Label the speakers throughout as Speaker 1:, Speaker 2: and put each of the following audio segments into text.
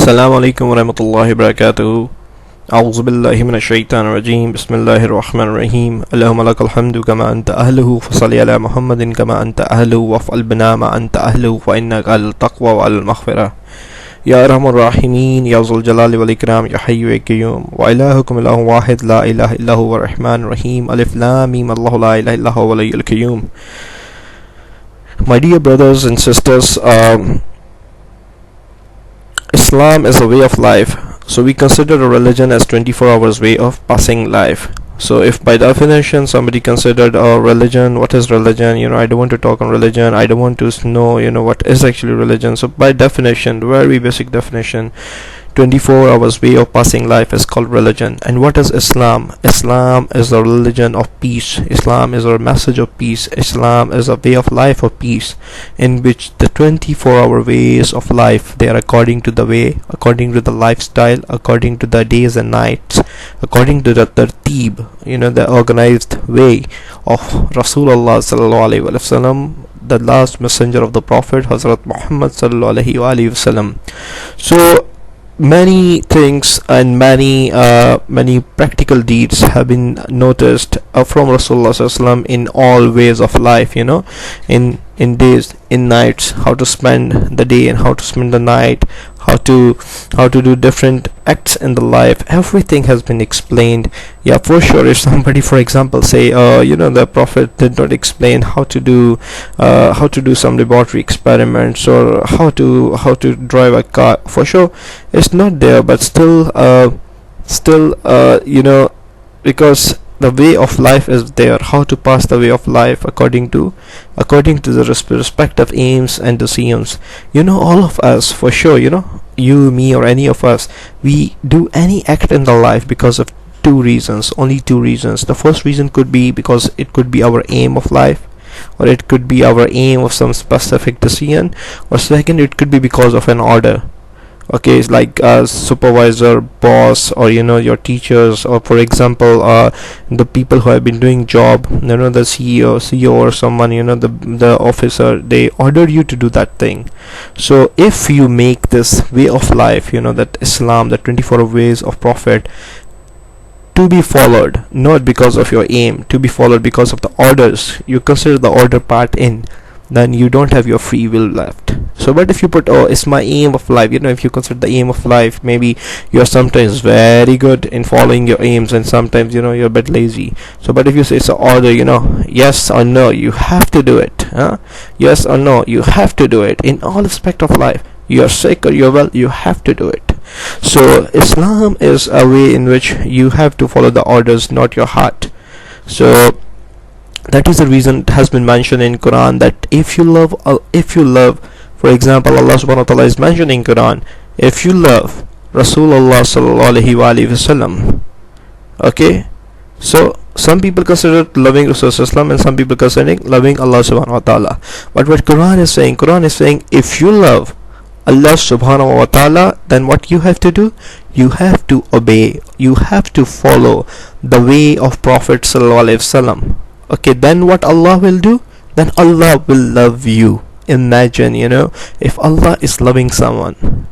Speaker 1: السلام عليكم ورحمة الله وبركاته. أعوذ بالله من الشيطان الرجيم. بسم الله الرحمن الرحيم. اللهم لك الحمد كما أنت أهله، فصل على محمد كما أنت أهله، وافعل بنا ما أنت أهله، فإنك على التقوى وعلى المغفرة. يا أرحم الراحمين، يا ذو الجلال والإكرام، يا حي يا قيوم. وإلهكم إله واحد لا إله إلا هو الرحمن الرحيم. ألف لام ميم، الله لا إله إلا هو الولي القيوم. My dear brothers and sisters, Islam is a way of life. So we consider a religion as 24 hours way of passing life. So if by definition somebody considered a religion, what is religion? I don't want to talk on religion. I don't want to know, what is actually religion. So by definition, very basic definition, 24 hours way of passing life is called religion. And what is Islam? Islam is a religion of peace. Islam is a message of peace. Islam is a way of life of peace, in which the 24-hour ways of life, they are according to the way, according to the lifestyle, according to the days and nights, according to the tertib, the organized way of Rasulullah sallallahu alaihi wasallam, the last messenger of the Prophet Hazrat Muhammad sallallahu alaihi wasallam. So many things and many practical deeds have been noticed from Rasulullah sallallahu alaihi wasallam in all ways of life, in days, in nights, how to spend the day and how to spend the night, how to do different acts in the life. Everything has been explained. Yeah, for sure, if somebody, for example, say the Prophet did not explain how to do some laboratory experiments, or how to drive a car, for sure it's not there, but still because the way of life is there, how to pass the way of life according to the respective aims and decisions. All of us, for sure, you, me, or any of us, we do any act in the life because of two reasons, only two reasons. The first reason could be because it could be our aim of life, or it could be our aim of some specific decision, or second, it could be because of an order. Okay, it's like a supervisor, boss, or your teachers, or for example the people who have been doing job, the CEO or someone, the officer, they ordered you to do that thing. So if you make this way of life, that Islam, the 24 ways of Prophet, to be followed, not because of your aim, to be followed because of the orders, you consider the order part in, then you don't have your free will left. So but if you put, it's my aim of life, if you consider the aim of life, maybe you're sometimes very good in following your aims, and sometimes you're a bit lazy. So but if you say it's an order, yes or no, you have to do it, yes or no, you have to do it in all aspect of life. You're sick or you're well, you have to do it. So Islam is a way in which you have to follow the orders, not your heart. So that is the reason it has been mentioned in Quran that if you love, for example, Allah subhanahu wa ta'ala is mentioning in Quran, if you love Rasulullah sallallahu alaihi wasallam, okay, so some people consider loving Rasulullah, and some people consider loving Allah subhanahu wa ta'ala. But what Quran is saying, if you love Allah subhanahu wa ta'ala, then what you have to do, you have to obey, you have to follow the way of Prophet sallallahu alaihi wasallam. Okay, then what Allah will do? Then Allah will love you. Imagine, if Allah is loving someone.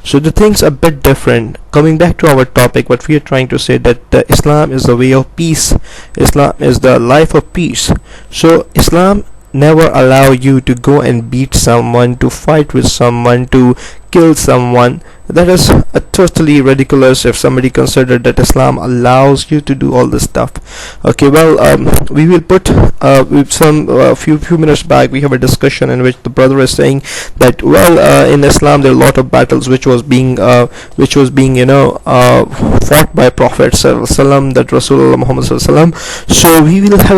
Speaker 1: So the things are a bit different. Coming back to our topic, what we are trying to say, that Islam is the way of peace. Islam is the life of peace. So Islam never allow you to go and beat someone, to fight with someone, to kill someone. That is totally ridiculous if somebody considered that Islam allows you to do all this stuff. Okay, well, we will put with some few minutes back we have a discussion in which the brother is saying that, well, in Islam there are a lot of battles which was being fought by Prophet sallallahu alaihi wasallam, that Rasulullah Muhammad sallallahu alaihi wasallam. So we will have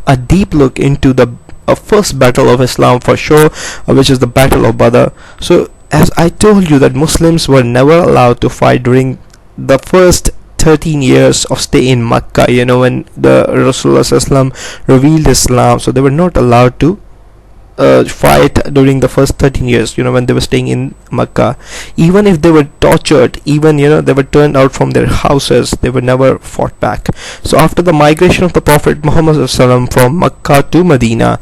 Speaker 1: a deep look into the first battle of Islam, for sure, which is the Battle of Badar. So as I told you, that Muslims were never allowed to fight during the first 13 years of stay in Makkah, when the Rasulullah sallallahu alaihi wasallam revealed Islam. So they were not allowed to fight during the first 13 years, when they were staying in Makkah. Even if they were tortured, even they were turned out from their houses, they were never fought back. So after the migration of the Prophet Muhammad sallallahu alaihi wasallam from Makkah to Medina,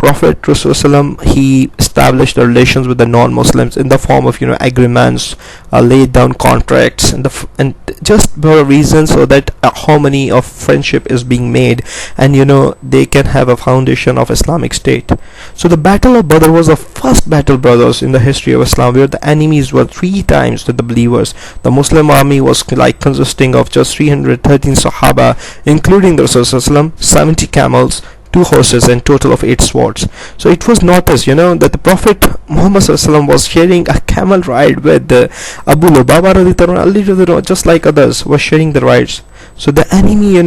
Speaker 1: Prophet Rasulullah, he established the relations with the non-Muslims in the form of agreements, laid down contracts, and just for a reason so that a harmony of friendship is being made, and they can have a foundation of Islamic State. So the Battle of Badr was the first battle, brothers, in the history of Islam where the enemies were three times to the believers. The Muslim army was like consisting of just 313 Sahaba, including the Rasulullah, 70 camels, 2 horses, and total of 8 swords. So it was noticed, that the Prophet Muhammad was sharing a camel ride with Abu Lubaba radiallahu, just like others were sharing the rides. So the enemy,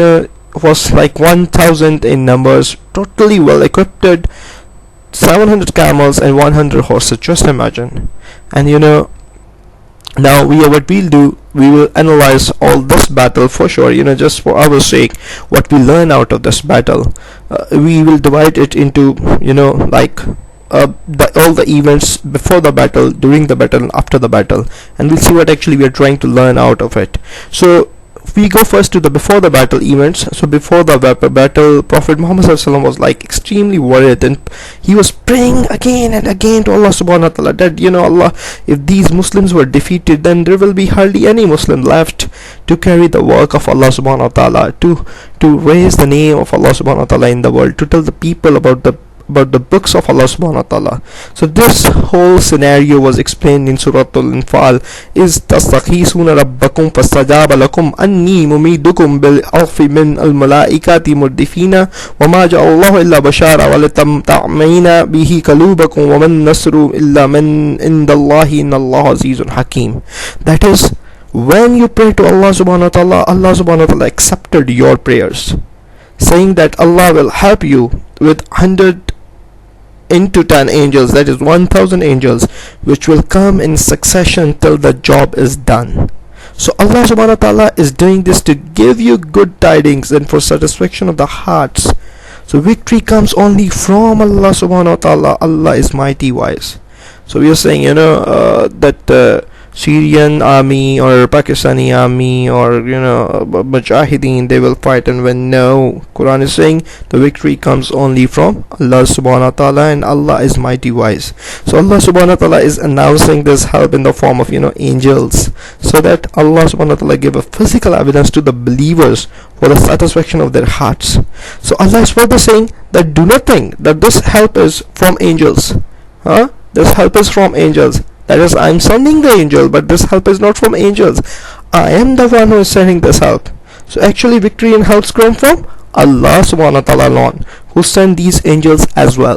Speaker 1: was like 1,000 in numbers, totally well equipped, 700 camels and 100 horses. Just imagine. And now what we'll do, we will analyze all this battle for sure, just for our sake, what we learn out of this battle. We will divide it into like all the events before the battle, during the battle, and after the battle, and we'll see what actually we are trying to learn out of it. So we go first to the before the battle events. So before the battle, Prophet Muhammad was like extremely worried, and he was praying again and again to Allah subhanahu wa ta'ala that Allah, if these Muslims were defeated, then there will be hardly any Muslim left to carry the work of Allah subhanahu wa ta'ala, to raise the name of Allah subhanahu wa ta'ala in the world, to tell the people about the books of Allah subhanahu wa ta'ala. So this whole scenario was explained in Surah Al-Anfal. Is tastakhisuna rabbakum fastajaba lakum anni mumidukum bil alfi min al malaikati murdifina wa ma ja'allahu illa bashara wa litamta'ina bihi kalubakum wa man nasru illa min indallahi innallaha azizun hakim. That is, when you pray to Allah subhanahu wa ta'ala, Allah subhanahu wa ta'ala accepted your prayers, saying that Allah will help you with 100 into 10 angels, that is 1,000 angels, which will come in succession till the job is done. So Allah subhanahu wa ta'ala is doing this to give you good tidings and for satisfaction of the hearts. So victory comes only from Allah subhanahu wa ta'ala. Allah is mighty wise. So we are saying that Syrian army or Pakistani army or Mujahideen, they will fight and win. No, Quran is saying the victory comes only from Allah subhanahu wa ta'ala, and Allah is mighty wise. So Allah subhanahu wa ta'ala is announcing this help in the form of angels, so that Allah subhanahu wa ta'ala give a physical evidence to the believers for the satisfaction of their hearts. So Allah is further saying that do not think that this help is from angels. This help is from angels. That is, I am sending the angel, but this help is not from angels. I am the one who is sending this help. So actually victory and help come from Allah subhanahu wa ta'ala alone, who sent these angels as well.